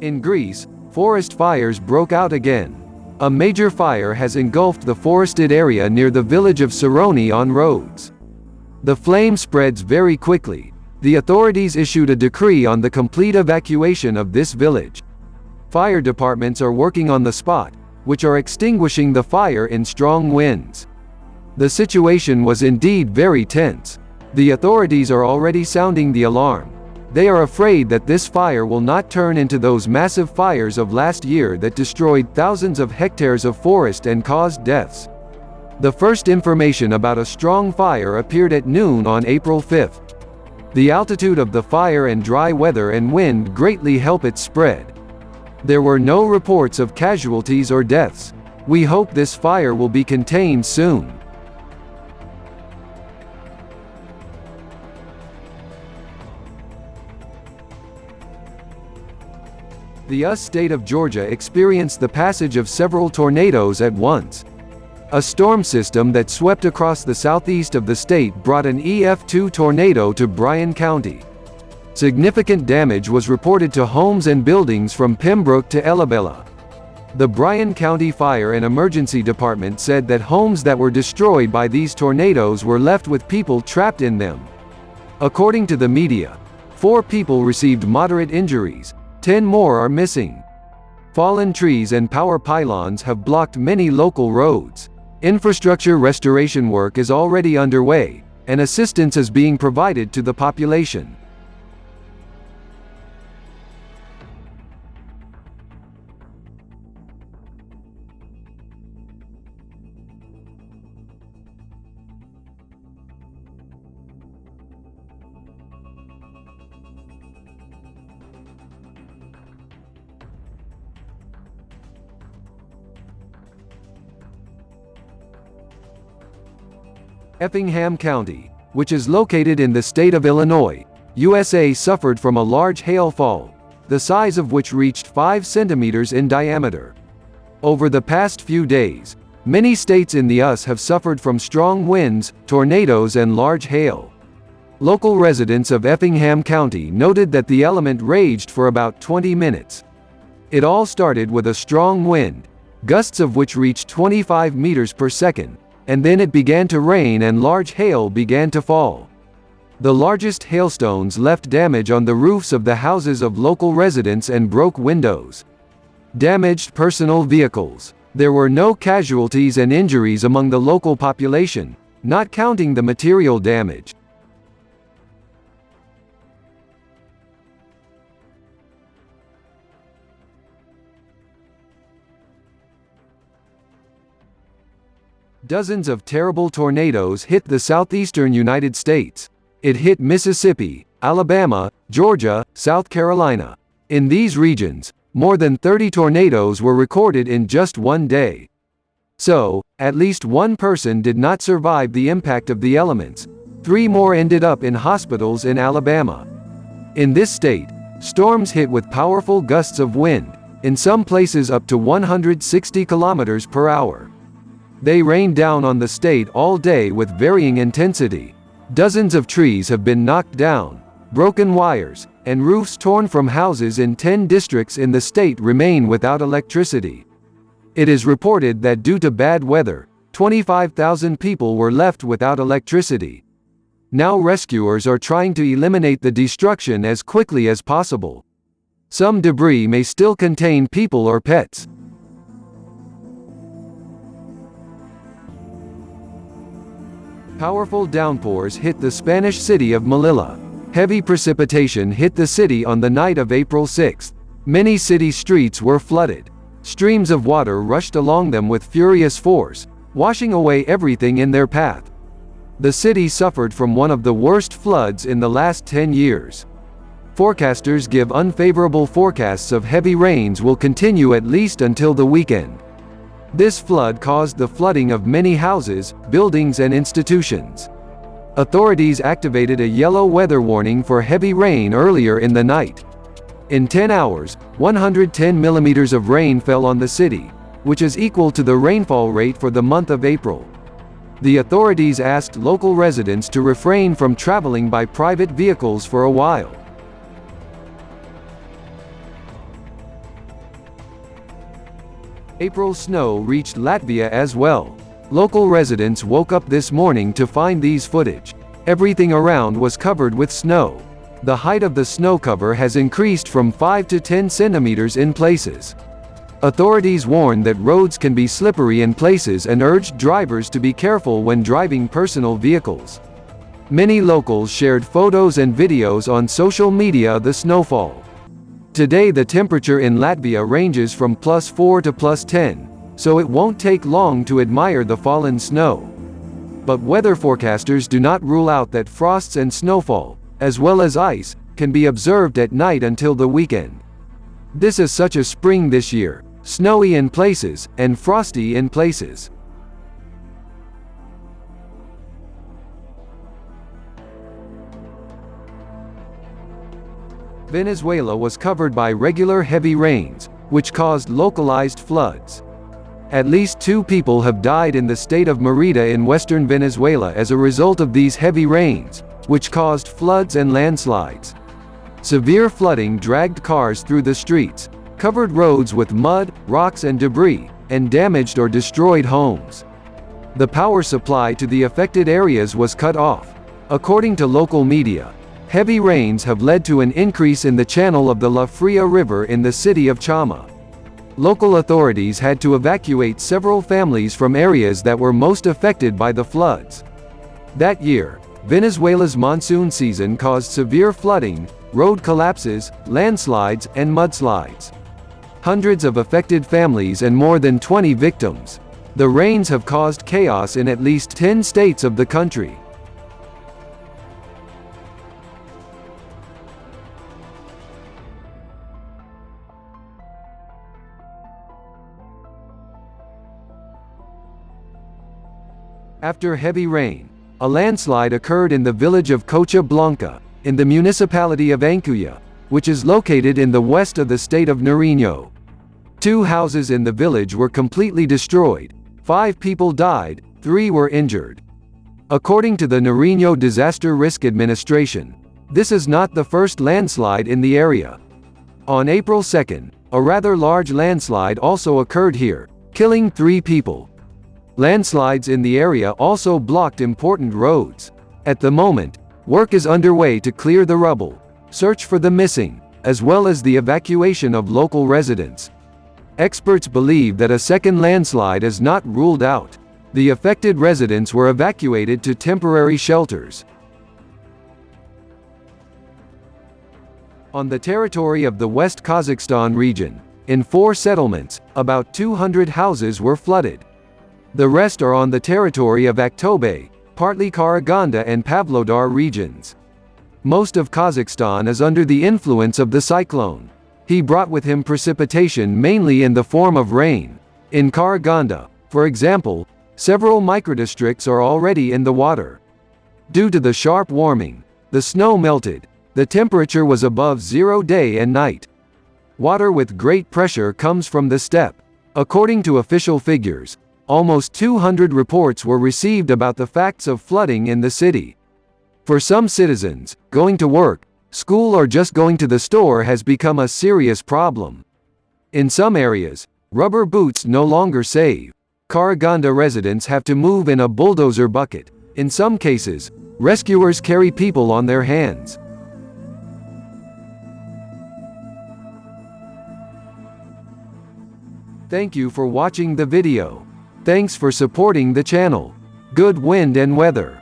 In Greece, forest fires broke out again. A major fire has engulfed the forested area near the village of Soroni on Rhodes. The flame spreads very quickly. The authorities issued a decree on the complete evacuation of this village. Fire departments are working on the spot, which are extinguishing the fire in strong winds. The situation was indeed very tense. The authorities are already sounding the alarm. They are afraid that this fire will not turn into those massive fires of last year that destroyed thousands of hectares of forest and caused deaths. The first information about a strong fire appeared at noon on April 5. The altitude of the fire and dry weather and wind greatly help it spread. There were no reports of casualties or deaths. We hope this fire will be contained soon. The US state of Georgia experienced the passage of several tornadoes at once. A storm system that swept across the southeast of the state brought an EF2 tornado to Bryan County. Significant damage was reported to homes and buildings from Pembroke to Ellabella. The Bryan County Fire and Emergency Department said that homes that were destroyed by these tornadoes were left with people trapped in them. According to the media, 4 people received moderate injuries. 10 more are missing. Fallen trees and power pylons have blocked many local roads. Infrastructure restoration work is already underway, and assistance is being provided to the population. Effingham County, which is located in the state of Illinois, USA, suffered from a large hailfall, the size of which reached 5 centimeters in diameter. Over the past few days, many states in the US have suffered from strong winds, tornadoes and large hail. Local residents of Effingham County noted that the element raged for about 20 minutes. It all started with a strong wind, gusts of which reached 25 meters per second, and then it began to rain and large hail began to fall. The largest hailstones left damage on the roofs of the houses of local residents and broke windows. Damaged personal vehicles. There were no casualties and injuries among the local population, not counting the material damage. Dozens of terrible tornadoes hit the southeastern United States. It hit Mississippi, Alabama, Georgia, South Carolina. In these regions, more than 30 tornadoes were recorded in just one day. So, at least one person did not survive the impact of the elements. 3 more ended up in hospitals in Alabama. In this state, storms hit with powerful gusts of wind, in some places up to 160 kilometers per hour. They rained down on the state all day with varying intensity. Dozens of trees have been knocked down, broken wires, and roofs torn from houses in 10 districts in the state remain without electricity. It is reported that due to bad weather, 25,000 people were left without electricity. Now rescuers are trying to eliminate the destruction as quickly as possible. Some debris may still contain people or pets. Powerful downpours hit the Spanish city of Melilla. Heavy precipitation hit the city on the night of April 6. Many city streets were flooded. Streams of water rushed along them with furious force, washing away everything in their path. The city suffered from one of the worst floods in the last 10 years. Forecasters give unfavorable forecasts of heavy rains will continue at least until the weekend. This flood caused the flooding of many houses, buildings and institutions. Authorities activated a yellow weather warning for heavy rain earlier in the night. In 10 hours, 110 millimeters of rain fell on the city, which is equal to the rainfall rate for the month of April. The authorities asked local residents to refrain from traveling by private vehicles for a while. April snow reached Latvia as well. Local residents woke up this morning to find these footage. Everything around was covered with snow. The height of the snow cover has increased from 5 to 10 centimeters in places. Authorities warn that roads can be slippery in places and urged drivers to be careful when driving personal vehicles. Many locals shared photos and videos on social media of the snowfall. Today the temperature in Latvia ranges from +4 to +10, so it won't take long to admire the fallen snow. But weather forecasters do not rule out that frosts and snowfall, as well as ice, can be observed at night until the weekend. This is such a spring this year. Snowy in places, and frosty in places. Venezuela was covered by regular heavy rains, which caused localized floods. At least 2 people have died in the state of Merida in western Venezuela as a result of these heavy rains, which caused floods and landslides. Severe flooding dragged cars through the streets, covered roads with mud, rocks and debris, and damaged or destroyed homes. The power supply to the affected areas was cut off. According to local media, heavy rains have led to an increase in the channel of the La Fria River in the city of Chama. Local authorities had to evacuate several families from areas that were most affected by the floods. That year, Venezuela's monsoon season caused severe flooding, road collapses, landslides, and mudslides. Hundreds of affected families and more than 20 victims. The rains have caused chaos in at least 10 states of the country. After heavy rain, a landslide occurred in the village of Cocha Blanca, in the municipality of Ancuya, which is located in the west of the state of Nariño. 2 houses in the village were completely destroyed, 5 people died, 3 were injured. According to the Nariño Disaster Risk Administration, this is not the first landslide in the area. On April 2, a rather large landslide also occurred here, killing 3 people. Landslides in the area also blocked important roads. At the moment, work is underway to clear the rubble, search for the missing, as well as the evacuation of local residents. Experts believe that a second landslide is not ruled out. The affected residents were evacuated to temporary shelters. On the territory of the West Kazakhstan region, in 4 settlements, about 200 houses were flooded. The rest are on the territory of Aktobe, partly Karaganda and Pavlodar regions. Most of Kazakhstan is under the influence of the cyclone. He brought with him precipitation mainly in the form of rain. In Karaganda, for example, several microdistricts are already in the water. Due to the sharp warming, the snow melted. The temperature was above 0 day and night. Water with great pressure comes from the steppe. According to official figures, almost 200 reports were received about the facts of flooding in the city. For some citizens, going to work, school or just going to the store has become a serious problem. In some areas, rubber boots no longer save. Karaganda residents have to move in a bulldozer bucket. In some cases, rescuers carry people on their hands. Thank you for watching the video. Thanks for supporting the channel. Good wind and weather.